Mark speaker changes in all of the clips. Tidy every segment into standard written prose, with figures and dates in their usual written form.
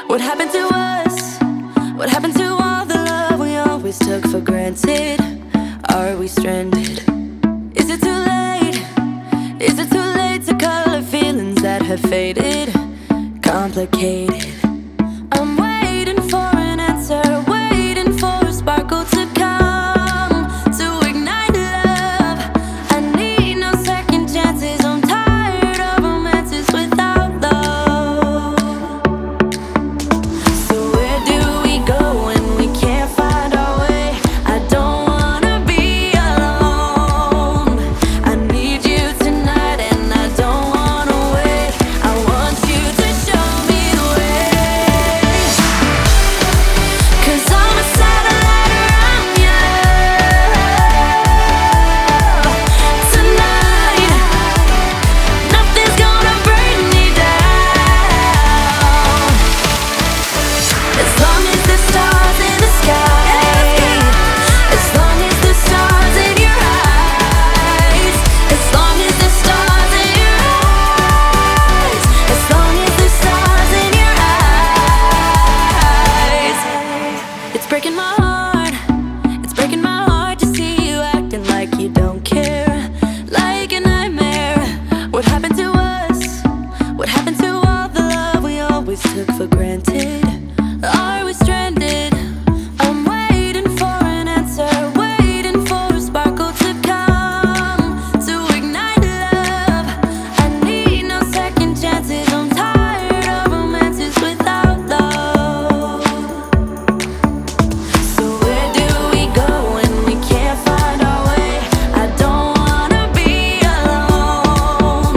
Speaker 1: What happened to us? What happened to all the love we always took for granted? Are we stranded? Is it too late? Is it too late to color feelings that have faded? Complicated. I'm waiting for an answer, waiting for a sparkle to come to ignite love. I need no second chances. I'm tired of romances without love. So where do we go when we can't find our way? I don't wanna be alone. I need you tonight and I don't wanna wait. I want you to show me the way. 'Cause I'm a satellite around your love. Tonight, nothing's gonna bring me down. As long as the stars in the sky, as long as the stars in your eyes, as long as the stars in your eyes, as long as the stars in your eyes. It's breaking my heart, it's breaking my heart to see you acting like you don't care, like a nightmare. What happened to us? What happened to all the love we always took for granted? Are we stranded? I'm waiting for an answer, waiting for a sparkle to come to ignite love. I need no second chances. I'm tired of romances without love. So where do we go when we can't find our way? I don't wanna be alone.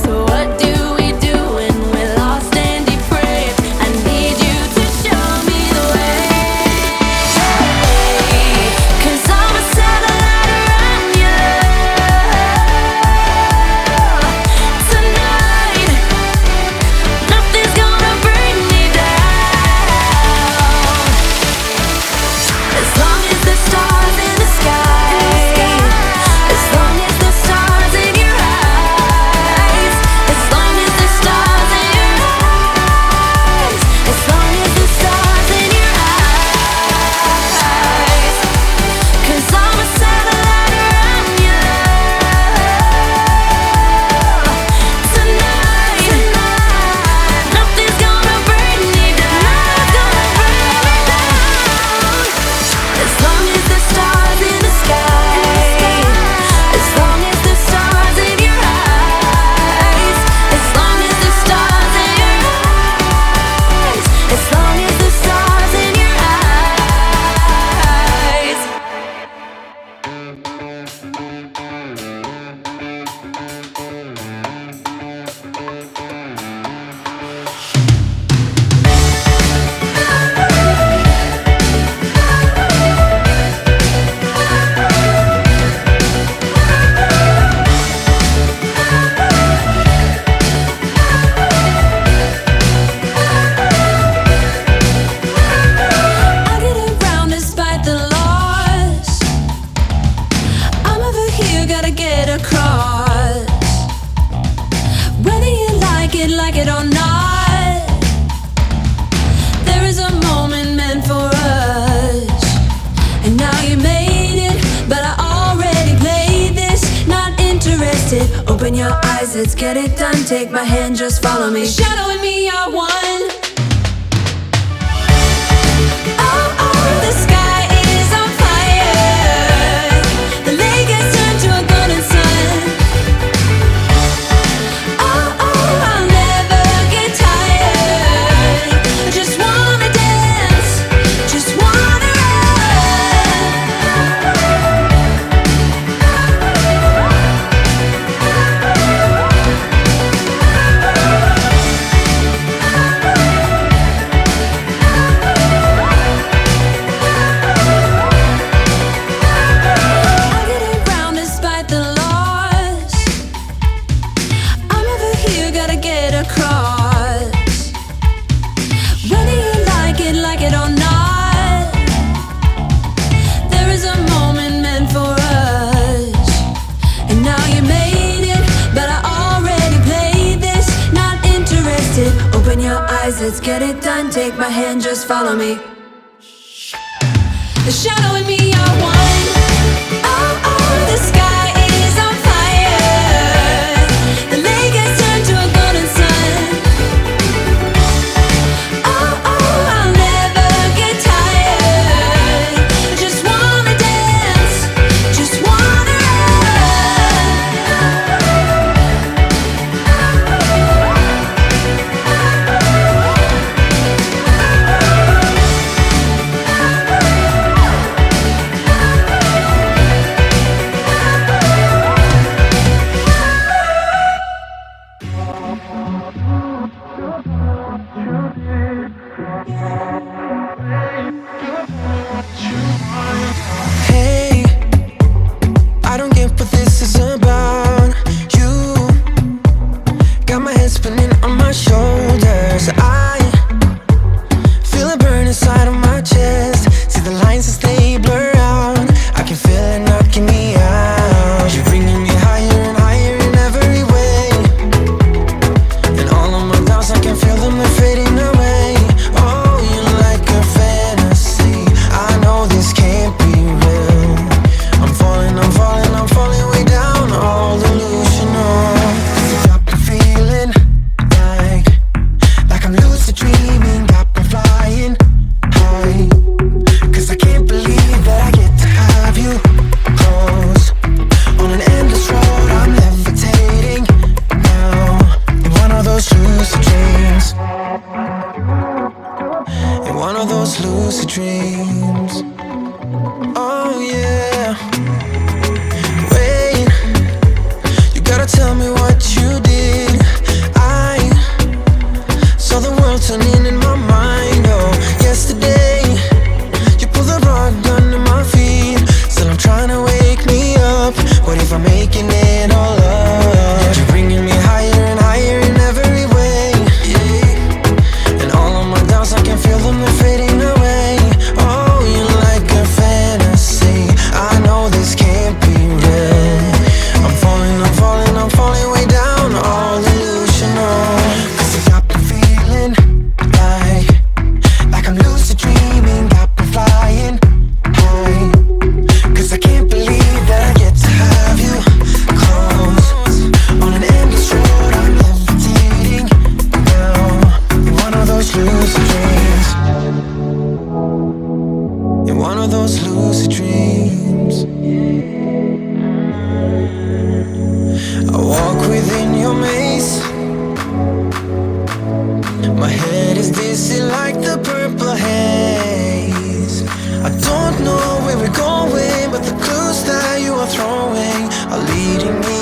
Speaker 1: So what do we do when we're lost and depraved? I need you to show me the way. 'Cause I'm a satellite around your love. Tonight, nothing's gonna bring me down. As long as the stars in the sky, as long as the stars in your eyes, as long as the stars in your eyes, as long as the stars in your eyes. 'Cause I'm a satellite around your love. Tonight, nothing's gonna bring me down. As long as the stars in the sky, as long as the stars in your eyes, as long as the stars in your eyes, as long as the stars in your eyes. I get around despite the loss. I'm over here, gotta get across. Whether you like it or not, there is a moment meant for us. And now you made it, but I already played this. Not interested, open your eyes, let's get it done. Take my hand, just follow me. Shadow and me are one. Oh, oh, the sky is on fire. The lake has turned to a golden sun. Oh, oh, I'll never get tired. I just wanna dance, just wanna run. race, let's get it done. Take my hand, just follow me. The shadow and me are one. Oh, oh, the sky is on fire. The lake has turned to a golden sun. Oh, oh, I'll never get tired. Just wanna dance, just wanna
Speaker 2: Hey, I don't get what this is about. You got my head spinning on my shoulders. I feel it burn inside of my chest. See the lines as they blur out. I can feel it knocking me out. You're bringing me higher and higher in every way. And all of my doubts, I can feel them, they're fading away. Oh, you're like a fantasy. I know this can't be real. I'm falling, I'm falling, I'm falling way down. All delusional. 'Cause you got me feeling like I'm lucid dreaming. Got me flying high. 'Cause I can't believe that I get to have you close. On an endless road, I'm levitating now. In one of those lucid dreams. In one of those lucid dreams. Oh yeah. Wait, you gotta tell me what you did. I saw the world turning in my mind. Oh, yesterday you pulled the rug under my feet. Still I'm trying to wake me up. What if I'm making it all up? You're bringing me higher and higher in every way. Yeah. And all of my doubts, I can feel them, they're fading away. Oh, you're like a fantasy. I know this can't be real. I'm falling, I'm falling, I'm falling way down. All delusional. 'Cause you got me feeling like I'm lucid dreaming. Got me flying high. 'Cause I can't believe that I get to have you close. On an endless road, I'm levitating now. In one of those lucid dreams. In one of those lucid dreams. I walk within your maze. My head is dizzy like the purple haze. I don't know where we're going, but the clues that you are throwing are leading me